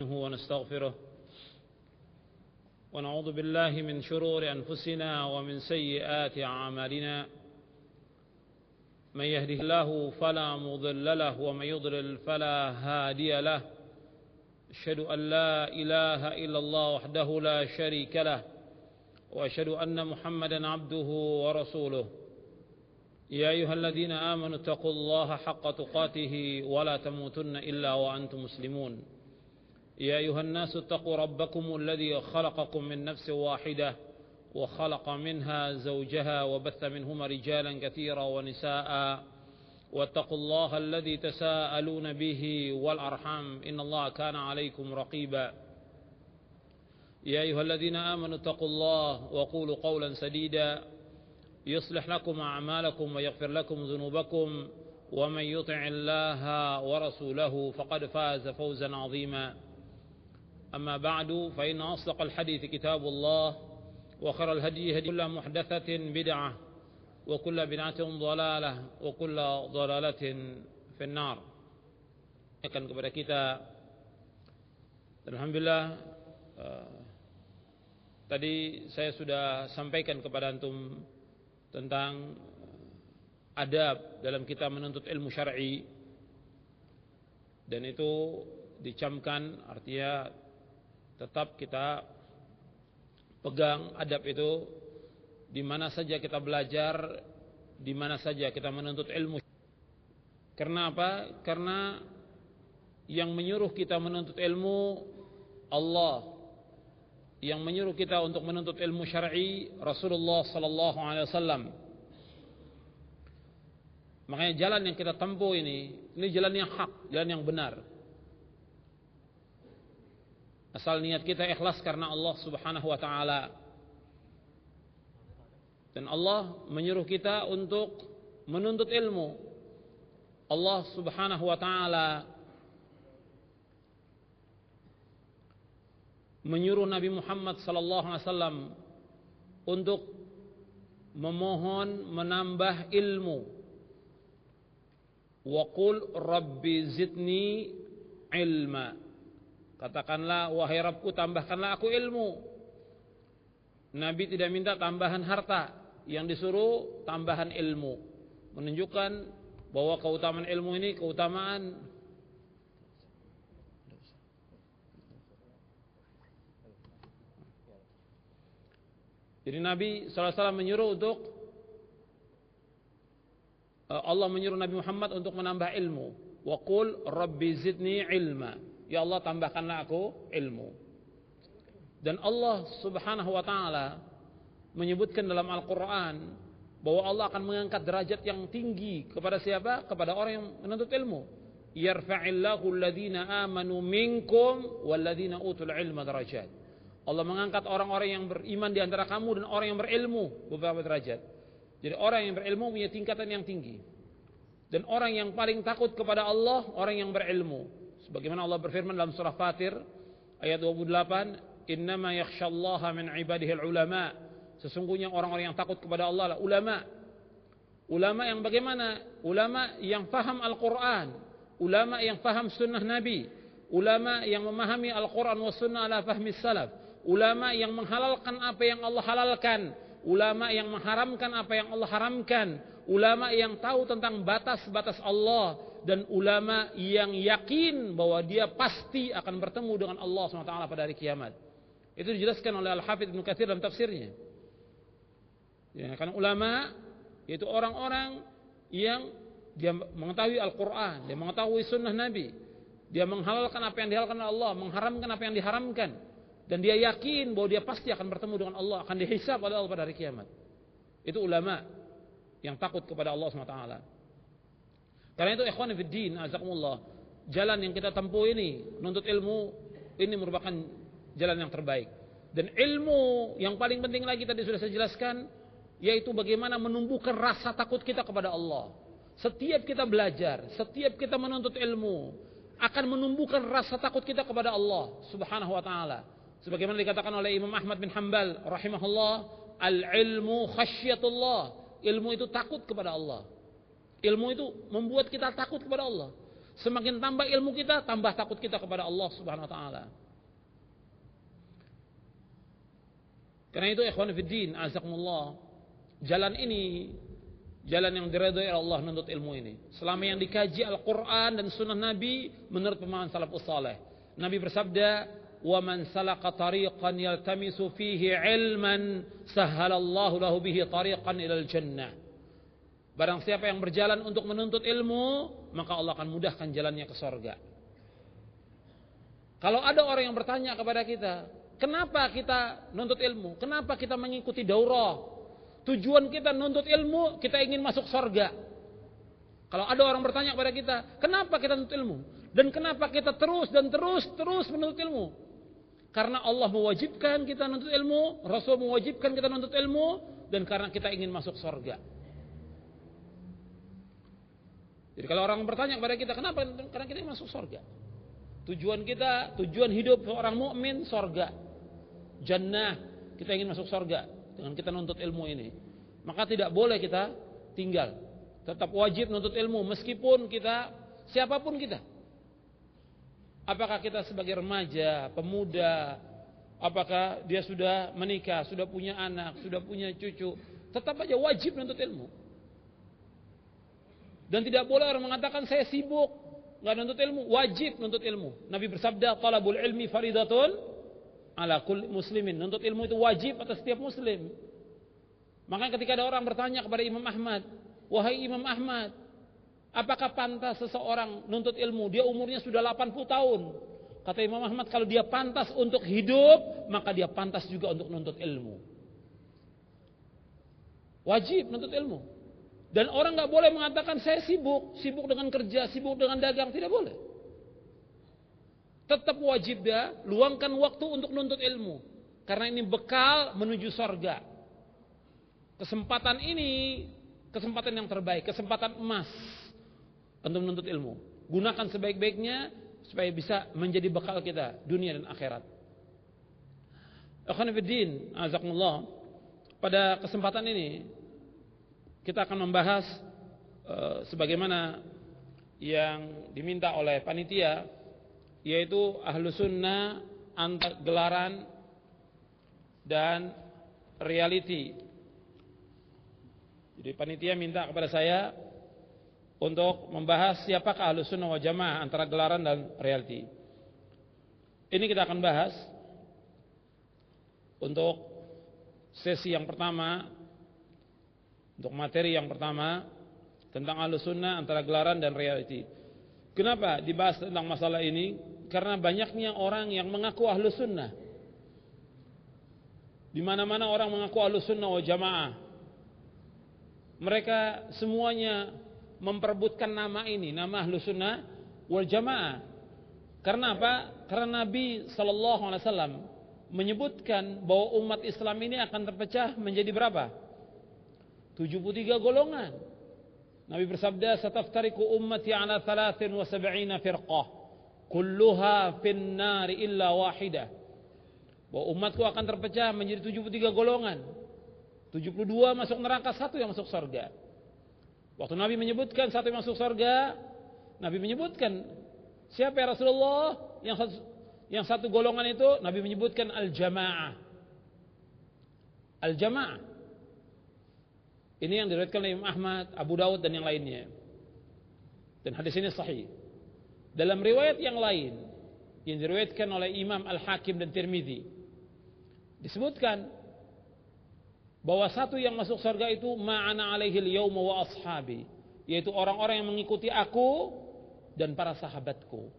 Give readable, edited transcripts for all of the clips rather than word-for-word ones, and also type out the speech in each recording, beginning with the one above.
ونستغفره ونعوذ بالله من شرور أنفسنا ومن سيئات أعمالنا من يهده الله فلا مضل له ومن يضلل فلا هادي له أشهد أن لا إله إلا الله وحده لا شريك له وأشهد أن محمدا عبده ورسوله يا أيها الذين آمنوا اتقوا الله حق تقاته ولا تموتن إلا وأنتم مسلمون يا أيها الناس اتقوا ربكم الذي خلقكم من نفس واحدة وخلق منها زوجها وبث منهما رجالا كثيرا ونساء واتقوا الله الذي تساءلون به والأرحام إن الله كان عليكم رقيبا يا أيها الذين آمنوا اتقوا الله وقولوا قولا سديدا يصلح لكم أعمالكم ويغفر لكم ذنوبكم ومن يطع الله ورسوله فقد فاز فوزا عظيما أما بعد فإن أصدق الحديث كتاب الله وخير الهدي هدي كل محدثة بدعة وكل بدعة ضلالة وكل ضلالة في النار. Akan kepada kita, alhamdulillah, tadi saya sudah sampaikan kepada antum tentang adab dalam kita menuntut ilmu syar'i, dan itu dicamkan, artinya tetap kita pegang adab itu di mana saja kita belajar, di mana saja kita menuntut ilmu. Karena apa? Karena yang menyuruh kita menuntut ilmu Allah, yang menyuruh kita untuk menuntut ilmu syar'i Rasulullah sallallahu alaihi wasallam. Makanya jalan yang kita tempuh ini jalan yang hak, jalan yang benar. Asal niat kita ikhlas karena Allah subhanahu wa ta'ala. Dan Allah menyuruh kita untuk menuntut ilmu. Allah subhanahu wa ta'ala menyuruh Nabi Muhammad sallallahu alaihi wasallam untuk memohon menambah ilmu. Wa qul rabbi zidni ilma. Katakanlah, wahai Rabbku, tambahkanlah aku ilmu. Nabi tidak minta tambahan harta, yang disuruh tambahan ilmu. Menunjukkan bahwa keutamaan ilmu ini keutamaan jadi Nabi SAW menyuruh untuk Allah menyuruh Nabi Muhammad untuk menambah ilmu. Wa qul rabbi zidni ilma. Ya Allah, tambahkanlah aku ilmu. Dan Allah subhanahu wa ta'ala menyebutkan dalam Al-Quran bahwa Allah akan mengangkat derajat yang tinggi kepada siapa? Kepada orang yang menuntut ilmu. Yarfa'illahu alladhina amanu minkum walladhina utul ilma darajat. Allah mengangkat orang-orang yang beriman di antara kamu dan orang yang berilmu beberapa derajat. Jadi orang yang berilmu punya tingkatan yang tinggi. Dan orang yang paling takut kepada Allah, orang yang berilmu. Sebagaimana Allah berfirman dalam surah Fatir ayat 28, innama yakhshallaha min ibadihi ulama. Sesungguhnya orang-orang yang takut kepada Allah adalah ulama. Ulama yang bagaimana? Ulama yang faham Al-Quran, ulama yang faham sunnah Nabi, ulama yang memahami Al-Quran wa sunnah ala fahmi salaf, ulama yang menghalalkan apa yang Allah halalkan, ulama yang mengharamkan apa yang Allah haramkan, ulama yang tahu tentang batas-batas Allah, dan ulama yang yakin bahwa dia pasti akan bertemu dengan Allah SWT pada hari kiamat. Itu dijelaskan oleh Al-Hafidz Ibnu Katsir dalam tafsirnya. Ya, karena ulama yaitu orang-orang yang dia mengetahui Al-Quran, dia mengetahui sunnah Nabi, dia menghalalkan apa yang dihalalkan oleh Allah, mengharamkan apa yang diharamkan, dan dia yakin bahwa dia pasti akan bertemu dengan Allah, akan dihisab oleh Allah pada hari kiamat. Itu ulama yang takut kepada Allah SWT. Karena itu ikhwan fiddin, azakumullah, jalan yang kita tempuh ini, menuntut ilmu, ini merupakan jalan yang terbaik. Dan ilmu yang paling penting lagi tadi sudah saya jelaskan, yaitu bagaimana menumbuhkan rasa takut kita kepada Allah. Setiap kita belajar, setiap kita menuntut ilmu, akan menumbuhkan rasa takut kita kepada Allah subhanahu wa ta'ala. Sebagaimana dikatakan oleh Imam Ahmad bin Hanbal rahimahullah, al-ilmu khasyatullah. Ilmu itu takut kepada Allah. Ilmu itu membuat kita takut kepada Allah. Semakin tambah ilmu kita, tambah takut kita kepada Allah Subhanahu wa taala. Karena itu ikhwan fiddin, azakumullah, jalan ini jalan yang diridhai Allah menuntut ilmu ini. Selama yang dikaji Al-Qur'an dan sunnah Nabi menurut pemahaman salafus saleh. Nabi bersabda, "Wa man salaka tariqan yaltamisu fihi ilman, sahhalallahu lahu bihi tariqan ilal jannah." Barang siapa yang berjalan untuk menuntut ilmu, maka Allah akan mudahkan jalannya ke surga. Kalau ada orang yang bertanya kepada kita, kenapa kita nuntut ilmu? Kenapa kita mengikuti daurah? Tujuan kita nuntut ilmu, kita ingin masuk surga. Kalau ada orang bertanya kepada kita, kenapa kita nuntut ilmu? Dan kenapa kita terus menuntut ilmu? Karena Allah mewajibkan kita nuntut ilmu, Rasul mewajibkan kita nuntut ilmu, dan karena kita ingin masuk surga. Jadi kalau orang bertanya kepada kita, kenapa? Karena kita ingin masuk surga. Tujuan kita, tujuan hidup seorang mukmin surga. Jannah, kita ingin masuk surga dengan kita nuntut ilmu ini. Maka tidak boleh kita tinggal. Tetap wajib nuntut ilmu meskipun kita, siapapun kita. Apakah kita sebagai remaja, pemuda, apakah dia sudah menikah, sudah punya anak, sudah punya cucu, tetap aja wajib nuntut ilmu. Dan tidak boleh orang mengatakan saya sibuk, nggak nuntut ilmu. Wajib nuntut ilmu. Nabi bersabda, "Talabul ilmi faridatun ala kulli muslimin." Nuntut ilmu itu wajib atas setiap muslim. Makanya ketika ada orang bertanya kepada Imam Ahmad, "Wahai Imam Ahmad, apakah pantas seseorang nuntut ilmu? Dia umurnya sudah 80 tahun." Kata Imam Ahmad, kalau dia pantas untuk hidup, maka dia pantas juga untuk nuntut ilmu. Wajib nuntut ilmu. Dan orang nggak boleh mengatakan saya sibuk dengan kerja, sibuk dengan dagang, tidak boleh. Tetap wajib dia luangkan waktu untuk nuntut ilmu, karena ini bekal menuju surga. Kesempatan ini kesempatan yang terbaik, kesempatan emas untuk menuntut ilmu. Gunakan sebaik-baiknya supaya bisa menjadi bekal kita dunia dan akhirat. Akhwan fiddin, azakumullah. Pada kesempatan ini kita akan membahas sebagaimana yang diminta oleh panitia, yaitu ahlu sunnah antar gelaran dan reality. Jadi panitia minta kepada saya untuk membahas siapakah ahlu sunnah wal jamaah antara gelaran dan reality. Ini kita akan bahas untuk sesi yang pertama, untuk materi yang pertama tentang ahlu sunnah antara gelaran dan reality. Kenapa dibahas tentang masalah ini? Karena banyaknya orang yang mengaku ahlu sunnah. Di mana-mana orang mengaku ahlu sunnah wal jamaah. Mereka semuanya memperebutkan nama ini, nama ahlu sunnah wal jamaah. Karena apa? Karena Nabi SAW menyebutkan bahwa umat Islam ini akan terpecah menjadi berapa? 73 golongan. Nabi bersabda, "Sataftariqu ummati ala 73 firqah, kulluha fin nar illa wahidah." Bahwa umatku akan terpecah menjadi 73 golongan. 72 masuk neraka, satu yang masuk surga. Waktu Nabi menyebutkan satu yang masuk surga, Nabi menyebutkan siapa ya Rasulullah? Yang satu golongan itu Nabi menyebutkan al-jamaah. Al-jamaah. Ini yang diriwayatkan oleh Imam Ahmad, Abu Daud dan yang lainnya. Dan hadis ini sahih. Dalam riwayat yang lain yang diriwayatkan oleh Imam Al-Hakim dan Tirmidzi, disebutkan bahwa satu yang masuk surga itu ma'ana alaihi al-yawma wa ashabi, yaitu orang-orang yang mengikuti aku dan para sahabatku.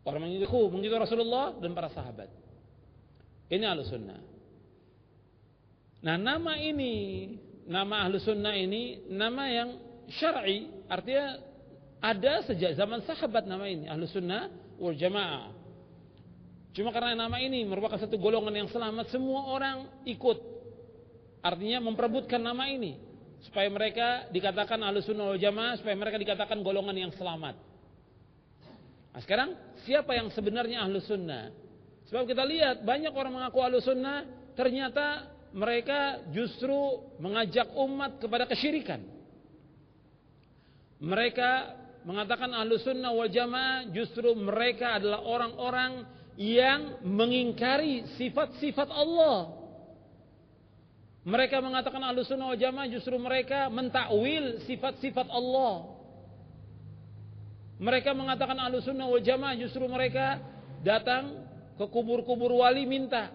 Orang mengikuti Rasulullah dan para sahabat. Ini ahlu sunnah. Nah, nama ini, nama ahlu sunnah ini nama yang syar'i, artinya ada sejak zaman sahabat nama ini, ahlu sunnah wal jamaah. Cuma karena nama ini merupakan satu golongan yang selamat, semua orang ikut. Artinya memperebutkan nama ini supaya mereka dikatakan ahlu sunnah wal jamaah, supaya mereka dikatakan golongan yang selamat. Nah, sekarang siapa yang sebenarnya ahlu sunnah? Sebab kita lihat banyak orang mengaku ahlu sunnah, ternyata mereka justru mengajak umat kepada kesyirikan. Mereka mengatakan Ahlussunnah wal Jamaah justru mereka adalah orang-orang yang mengingkari sifat-sifat Allah. Mereka mengatakan Ahlussunnah wal Jamaah justru mereka mentakwil sifat-sifat Allah. Mereka mengatakan Ahlussunnah wal Jamaah justru mereka datang ke kubur-kubur wali minta.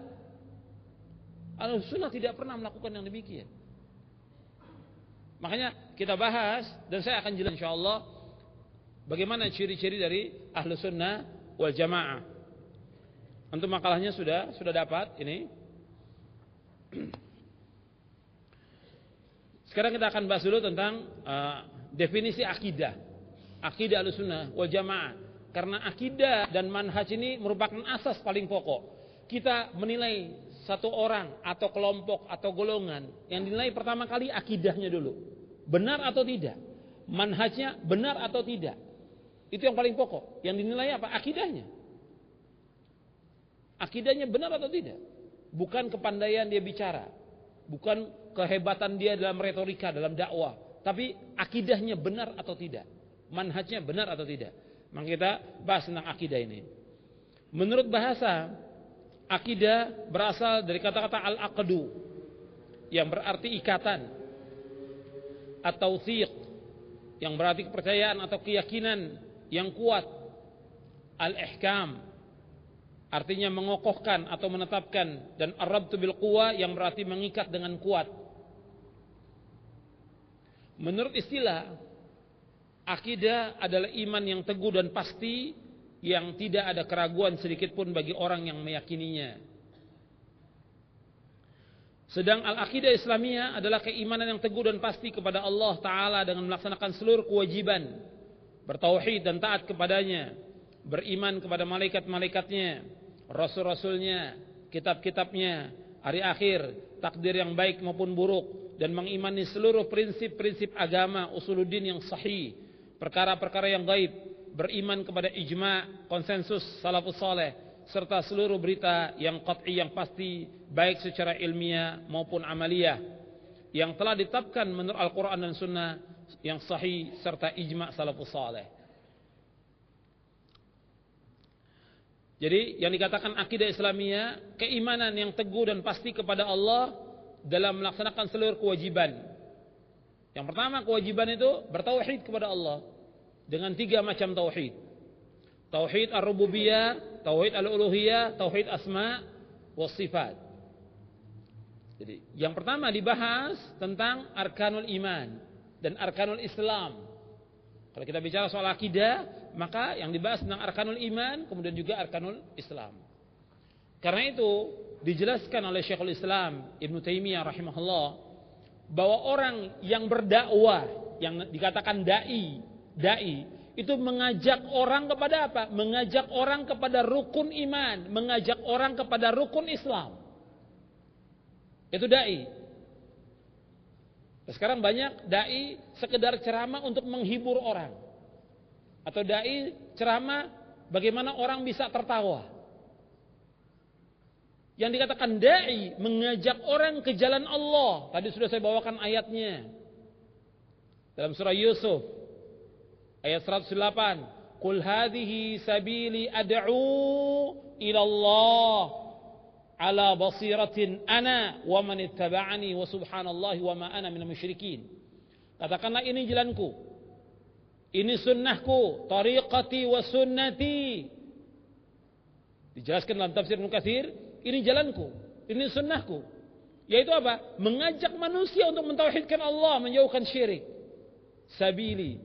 Ahlussunnah tidak pernah melakukan yang demikian. Makanya kita bahas dan saya akan jelaskan insyaallah bagaimana ciri-ciri dari Ahlussunnah wal Jamaah. Untuk makalahnya sudah dapat ini. Sekarang kita akan bahas dulu tentang definisi akidah. Akidah Ahlussunnah wal Jamaah. Karena akidah dan manhaj ini merupakan asas paling pokok. Kita menilai satu orang atau kelompok atau golongan, yang dinilai pertama kali akidahnya dulu. Benar atau tidak? Manhajnya benar atau tidak? Itu yang paling pokok. Yang dinilai apa? Akidahnya. Akidahnya benar atau tidak? Bukan kepandaian dia bicara. Bukan kehebatan dia dalam retorika, dalam dakwah. Tapi akidahnya benar atau tidak? Manhajnya benar atau tidak? Maka kita bahas tentang akidah ini. Menurut bahasa, akidah berasal dari kata-kata al-aqdu yang berarti ikatan, atau tautsiq yang berarti kepercayaan atau keyakinan yang kuat. Al-ihkam artinya mengokohkan atau menetapkan, dan ar-rabtu bil quwa yang berarti mengikat dengan kuat. Menurut istilah, akidah adalah iman yang teguh dan pasti yang tidak ada keraguan sedikit pun bagi orang yang meyakininya. Sedang al-aqidah Islamiyah adalah keimanan yang teguh dan pasti kepada Allah Ta'ala dengan melaksanakan seluruh kewajiban, bertauhid dan taat kepadanya, beriman kepada malaikat-malaikatnya, rasul-rasulnya, kitab-kitabnya, hari akhir, takdir yang baik maupun buruk, dan mengimani seluruh prinsip-prinsip agama usuluddin yang sahih, perkara-perkara yang gaib, beriman kepada ijma', konsensus salafus saleh, serta seluruh berita yang qat'i yang pasti, baik secara ilmiah maupun amaliyah, yang telah ditetapkan menurut Al-Quran dan Sunnah yang sahih serta ijma' salafus saleh. Jadi yang dikatakan akidah Islamiyah, keimanan yang teguh dan pasti kepada Allah dalam melaksanakan seluruh kewajiban. Yang pertama kewajiban itu bertauhid kepada Allah dengan 3 macam tauhid. Tauhid ar-rububiyah, tauhid al-uluhiyah, tauhid asma wa sifat. Jadi yang pertama dibahas tentang arkanul iman dan arkanul Islam. Kalau kita bicara soal akidah, maka yang dibahas tentang arkanul iman, kemudian juga arkanul Islam. Karena itu dijelaskan oleh Syekhul Islam Ibnu Taimiyah rahimahullah bahwa orang yang berdakwah, yang dikatakan dai itu mengajak orang kepada apa? Mengajak orang kepada rukun iman, mengajak orang kepada rukun Islam. Itu dai. Sekarang banyak dai sekedar ceramah untuk menghibur orang, atau dai ceramah bagaimana orang bisa tertawa. Yang dikatakan dai mengajak orang ke jalan Allah. Tadi sudah saya bawakan ayatnya dalam surah Yusuf ayat 108. Qul hadhihi sabili ad'u ila Allah ala basiratin ana wa man ittaba'ani wa subhanallahi wa ma ana minal musyrikin. Katakanlah ini jalanku, ini sunnahku, tariqati wa sunnati. Dijelaskan dalam tafsir Ibnu Katsir, ini jalanku, ini sunnahku. Yaitu apa? Mengajak manusia untuk mentauhidkan Allah, menjauhkan syirik. Sabili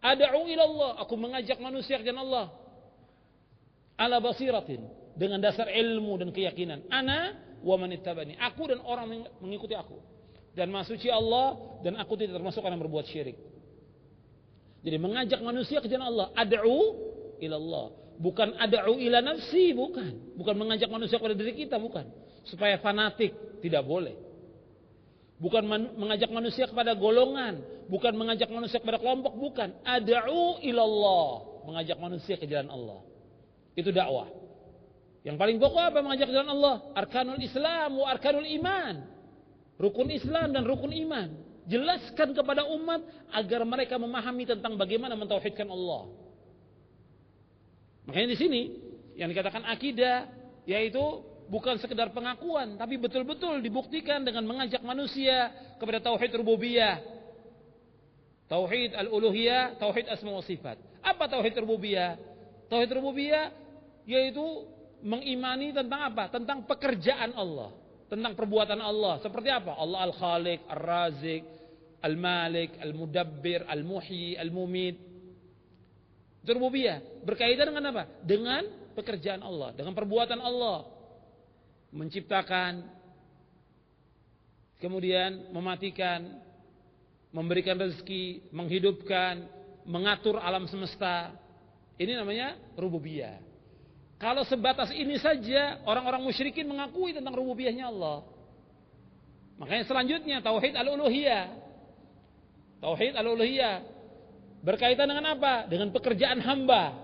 ad'u ila Allah, aku mengajak manusia ke jalan Allah ala basiratin, dengan dasar ilmu dan keyakinan. Ana wa man ittabani, aku dan orang yang mengikuti aku. Dan maha suci Allah, dan aku tidak termasuk orang yang berbuat syirik. Jadi mengajak manusia ke jalan Allah, ad'u ila Allah. Bukan ad'u ila nafsi, bukan mengajak manusia kepada diri kita, bukan. Supaya fanatik, tidak boleh. Bukan mengajak manusia kepada golongan, bukan mengajak manusia kepada kelompok, bukan. Ad'u ilallah, mengajak manusia ke jalan Allah. Itu dakwah. Yang paling pokok apa mengajak ke jalan Allah? Arkanul Islam wa arkanul iman. Rukun Islam dan rukun iman. Jelaskan kepada umat agar mereka memahami tentang bagaimana mentauhidkan Allah. Makanya di sini yang dikatakan akidah yaitu bukan sekedar pengakuan, tapi betul-betul dibuktikan dengan mengajak manusia kepada tauhid rububiyah, tauhid al-uluhiyah, tauhid asma wa sifat. Apa tauhid rububiyah? Tauhid rububiyah yaitu mengimani tentang apa? Tentang pekerjaan Allah, tentang perbuatan Allah. Seperti apa? Allah al-Khaliq, ar-Razik, al-Malik, al-Mudabbir, al-Muhyi, al-Mumit. Itu rububiyah. Berkaitan dengan apa? Dengan pekerjaan Allah, dengan perbuatan Allah. Menciptakan, kemudian mematikan, memberikan rezeki, menghidupkan, mengatur alam semesta. Ini namanya rububiyah. Kalau sebatas ini saja orang-orang musyrikin mengakui tentang rububiyahnya Allah. Makanya selanjutnya tauhid al-uluhiyah. Tauhid al-uluhiyah berkaitan dengan apa? Dengan pekerjaan hamba.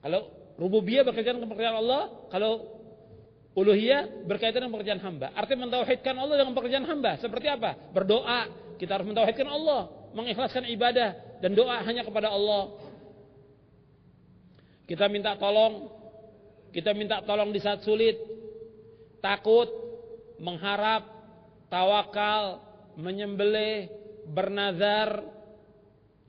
Kalau rububiyah berkaitan dengan pekerjaan Allah, kalau uluhiyah berkaitan dengan pekerjaan hamba. Artinya mentauhidkan Allah dengan pekerjaan hamba. Seperti apa? Berdoa, kita harus mentauhidkan Allah, mengikhlaskan ibadah dan doa hanya kepada Allah. Kita minta tolong di saat sulit, takut, mengharap, tawakal, menyembelih, bernazar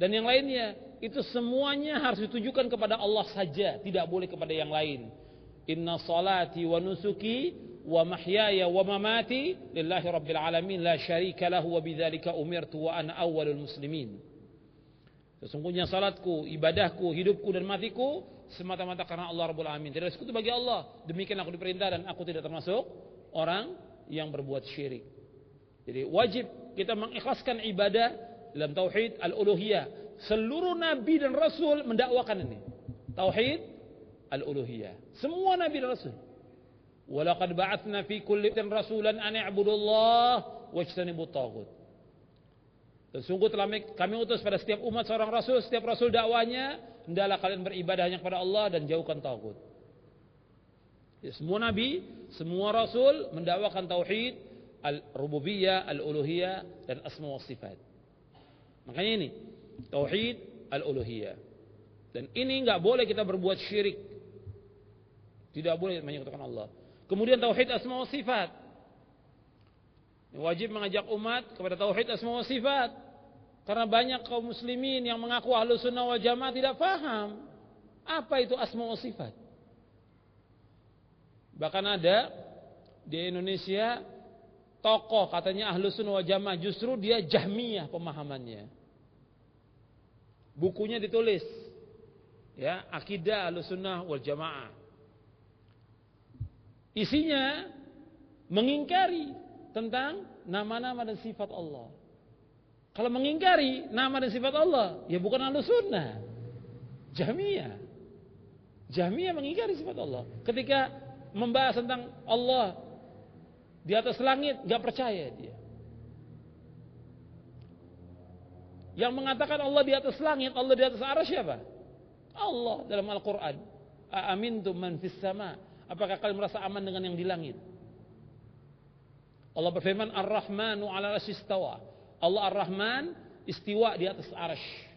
dan yang lainnya. Itu semuanya harus ditujukan kepada Allah saja, tidak boleh kepada yang lain. Inna salati wa nusuki wa mahyaya wa mamati lillahi rabbil alamin la syarika lahu wa bidzalika umirtu wa ana awwalul muslimin. Sesungguhnya salatku, ibadahku, hidupku dan matiku semata-mata karena Allah Rabbul Alamin. Tidak ada sekutu bagi Allah. Demikian aku diperintah dan aku tidak termasuk orang yang berbuat syirik. Jadi wajib kita mengikhlaskan ibadah dalam tauhid al-uluhiyah. Seluruh nabi dan rasul mendakwakan ini. Tauhid al-uluhiyah. Semua nabi dan rasul. Walaqad ba'atsna fi kulli rasulan an i'budullaha wajtanibut taghut. Sungguh telah kami utus pada setiap umat seorang rasul. Setiap rasul dakwanya, hendaklah kalian beribadah hanya kepada Allah dan jauhkan taghut. Ya, semua nabi, semua rasul mendakwakan tauhid al-rububiyah, al-uluhiyah dan asma wa sifat. Makanya ini tauhid al-uluhiyah. Dan ini enggak boleh kita berbuat syirik. Tidak boleh menyekutukan Allah. Kemudian tauhid asma wa sifat. Wajib mengajak umat kepada tauhid asma wa sifat. Karena banyak kaum muslimin yang mengaku ahlus sunnah wal jamaah tidak paham apa itu asma wa sifat. Bahkan ada di Indonesia tokoh katanya ahlus sunnah wal jamaah, justru dia jahmiyah pemahamannya. Bukunya ditulis ya, akidah ahlus sunnah wal jamaah. Isinya mengingkari tentang nama-nama dan sifat Allah. Kalau mengingkari nama dan sifat Allah, ya bukan ahlus sunnah. Jahmiyah. Jahmiyah mengingkari sifat Allah. Ketika membahas tentang Allah di atas langit, gak percaya dia. Yang mengatakan Allah di atas langit, Allah di atas arsy siapa? Allah dalam Al-Quran. Aamintum man fis sama. Apakah kalian merasa aman dengan yang di langit? Allah berfirman Ar-Rahmanu 'ala al-'arsy istawa. Allah Ar-Rahman istiwa di atas arsy.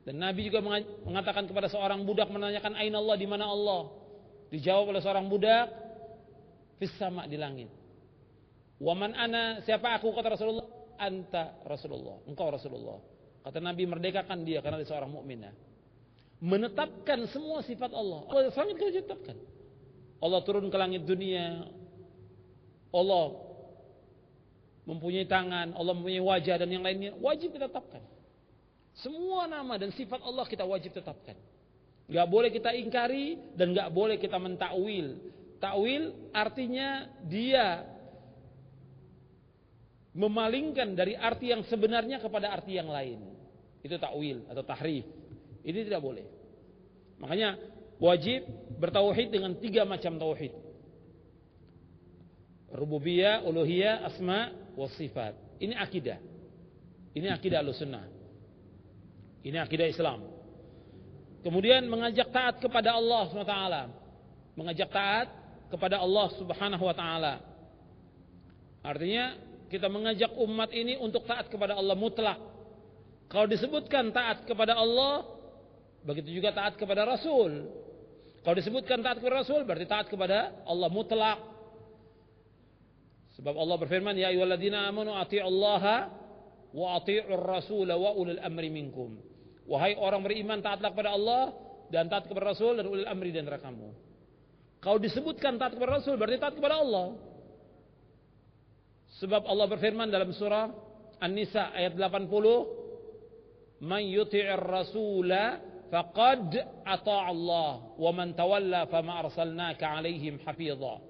Dan Nabi juga mengatakan kepada seorang budak menanyakan aina Allah, di mana Allah? Dijawab oleh seorang budak, fis sama, di langit. Wa man ana, siapa aku, kata Rasulullah? Anta Rasulullah, engkau Rasulullah. Kata Nabi, merdekakan dia karena dia seorang mukminah. Menetapkan semua sifat Allah. Allah sangat kita tetapkan. Allah turun ke langit dunia. Allah mempunyai tangan, Allah mempunyai wajah dan yang lainnya wajib kita tetapkan. Semua nama dan sifat Allah kita wajib tetapkan. Gak boleh kita ingkari dan gak boleh kita mentakwil. Takwil artinya dia memalingkan dari arti yang sebenarnya kepada arti yang lain. Itu takwil atau tahrif. Ini tidak boleh. Makanya wajib bertauhid dengan 3 macam tauhid. Rububiyah, uluhiyah, asma wa sifat. Ini akidah. Ini akidah Ahlussunnah. Ini akidah Islam. Kemudian mengajak taat kepada Allah SWT. Mengajak taat kepada Allah Subhanahu wa taala. Artinya kita mengajak umat ini untuk taat kepada Allah mutlak. Kalau disebutkan taat kepada Allah, begitu juga taat kepada Rasul. Kalau disebutkan taat kepada Rasul, berarti taat kepada Allah mutlak. Sebab Allah berfirman, ya ayyuhalladzina amanu athi'ullaha wa athi'ur rasula wa ulil amri minkum. Wahai orang beriman, taatlah kepada Allah dan taat kepada Rasul dan ulil amri di antara kamu. Kalau disebutkan taat kepada Rasul, berarti taat kepada Allah. Sebab Allah berfirman dalam surah An-Nisa ayat 80, "Man yuti'ir rasula faqad ata'a Allah wa man tawalla fama arsalnaka 'alaihim hafidha."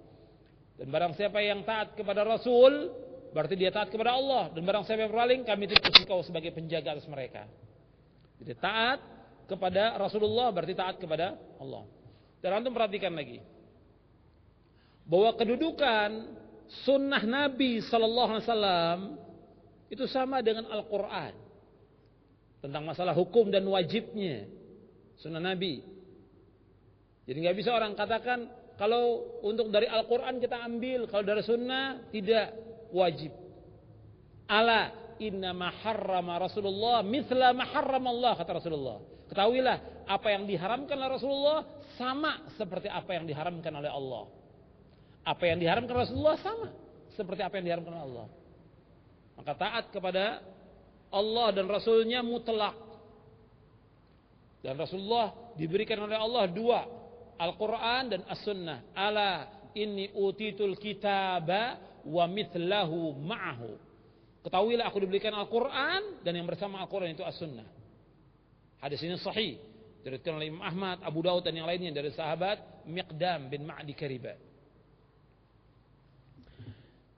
Dan barang siapa yang taat kepada Rasul, berarti dia taat kepada Allah. Dan barang siapa yang berpaling, kami utus engkau sebagai penjaga atas mereka. Jadi taat kepada Rasulullah berarti taat kepada Allah. Dan antum perhatikan lagi bahwa kedudukan sunnah Nabi sallallahu alaihi wasallam itu sama dengan Al-Qur'an tentang masalah hukum dan wajibnya sunnah Nabi. Jadi nggak bisa orang katakan kalau untuk dari Al-Qur'an kita ambil, kalau dari sunnah tidak wajib. Ala innama harrama Rasulullah mithla ma harrama Allah, kata Rasulullah. Ketahuilah apa yang diharamkan oleh Rasulullah sama seperti apa yang diharamkan oleh Allah. Apa yang diharamkan Rasulullah sama seperti apa yang diharamkan oleh Allah. Maka taat kepada Allah dan Rasulnya mutlak. Dan Rasulullah diberikan oleh Allah dua, Al-Quran dan As-Sunnah. Ala inni utitul kitaba wa mithlahu ma'ahu. Ketahuilah aku diberikan Al-Quran dan yang bersama Al-Quran itu As-Sunnah. Hadis ini sahih, diriwayatkan oleh Imam Ahmad, Abu Daud dan yang lainnya dari sahabat Miqdam bin Ma'di Karibah.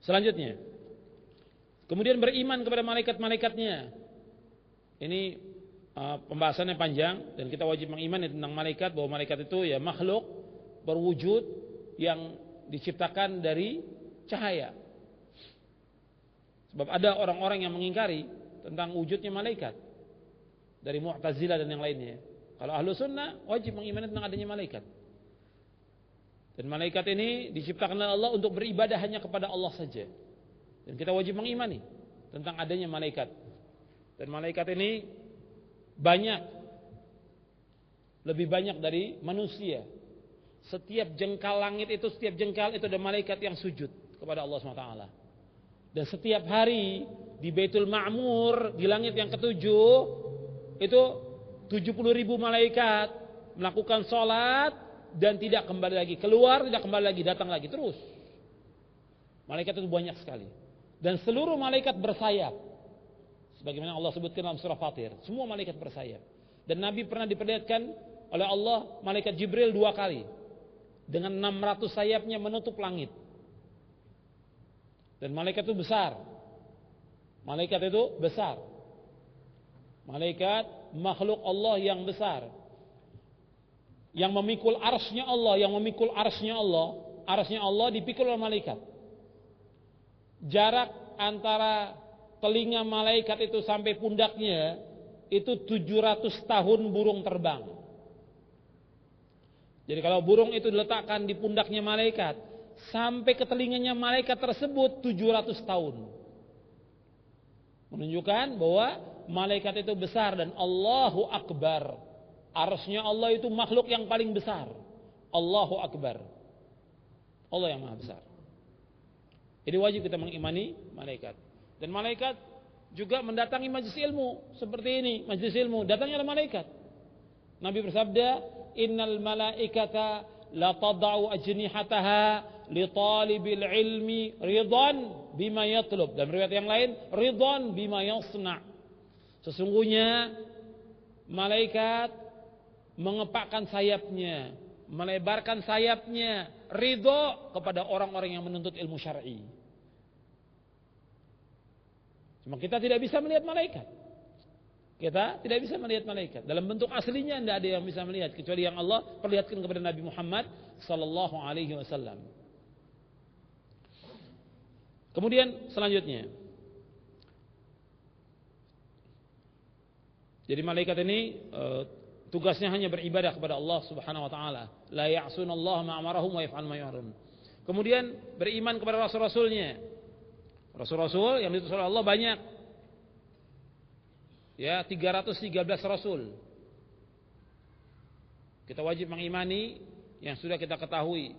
Selanjutnya, kemudian beriman kepada malaikat-malaikatnya. Ini pembahasannya panjang dan kita wajib mengimani tentang malaikat, bahwa malaikat itu ya makhluk berwujud yang diciptakan dari cahaya. Sebab ada orang-orang yang mengingkari tentang wujudnya malaikat dari Mu'tazilah dan yang lainnya. Kalau ahlu sunnah wajib mengimani tentang adanya malaikat. Dan malaikat ini diciptakan oleh Allah untuk beribadah hanya kepada Allah saja. Dan kita wajib mengimani tentang adanya malaikat. Dan malaikat ini banyak, lebih banyak dari manusia. Setiap jengkal langit itu, setiap jengkal itu ada malaikat yang sujud kepada Allah SWT. Dan setiap hari di Baitul Ma'mur, di langit yang ketujuh, itu 70.000 malaikat melakukan sholat dan tidak kembali lagi, keluar tidak kembali lagi, datang lagi terus. Malaikat itu banyak sekali. Dan seluruh malaikat bersayap. Sebagaimana Allah sebutkan dalam surah Fatir, semua malaikat bersayap. Dan Nabi pernah diperlihatkan oleh Allah malaikat Jibril 2 kali dengan 600 sayapnya menutup langit. Dan malaikat itu besar. Malaikat itu besar. Malaikat makhluk Allah yang besar, yang memikul arsy-Nya Allah, arsy-Nya Allah dipikul oleh malaikat. Jarak antara telinga malaikat itu sampai pundaknya itu 700 tahun burung terbang. Jadi kalau burung itu diletakkan di pundaknya malaikat, sampai ke telinganya malaikat tersebut 700 tahun. Menunjukkan bahwa malaikat itu besar dan Allahu Akbar. Arsy-Nya Allah itu makhluk yang paling besar. Allahu Akbar. Allah yang maha besar. Jadi wajib kita mengimani malaikat. Dan malaikat juga mendatangi majelis ilmu seperti ini, majelis ilmu datangnya ada malaikat. Nabi bersabda, "Innal malaikata la tad'u ajnihataha li talibil ilmi ridwan bima yatlub." Dan riwayat yang lain, ridwan bima yasna. Sesungguhnya malaikat mengepakkan sayapnya, melebarkan sayapnya, ridho kepada orang-orang yang menuntut ilmu syar'i. Cuma kita tidak bisa melihat malaikat. Kita tidak bisa melihat malaikat. Dalam bentuk aslinya tidak ada yang bisa melihat kecuali yang Allah perlihatkan kepada Nabi Muhammad sallallahu alaihi wasallam. Kemudian selanjutnya, jadi malaikat ini tugasnya hanya beribadah kepada Allah Subhanahu wa taala. La ya'sunallaha ma amarahum wa yaf'aluna ma yu'marun. Kemudian beriman kepada rasul-rasulnya. Rasul-rasul yang diutus oleh Allah banyak. Ya, 313 rasul. Kita wajib mengimani yang sudah kita ketahui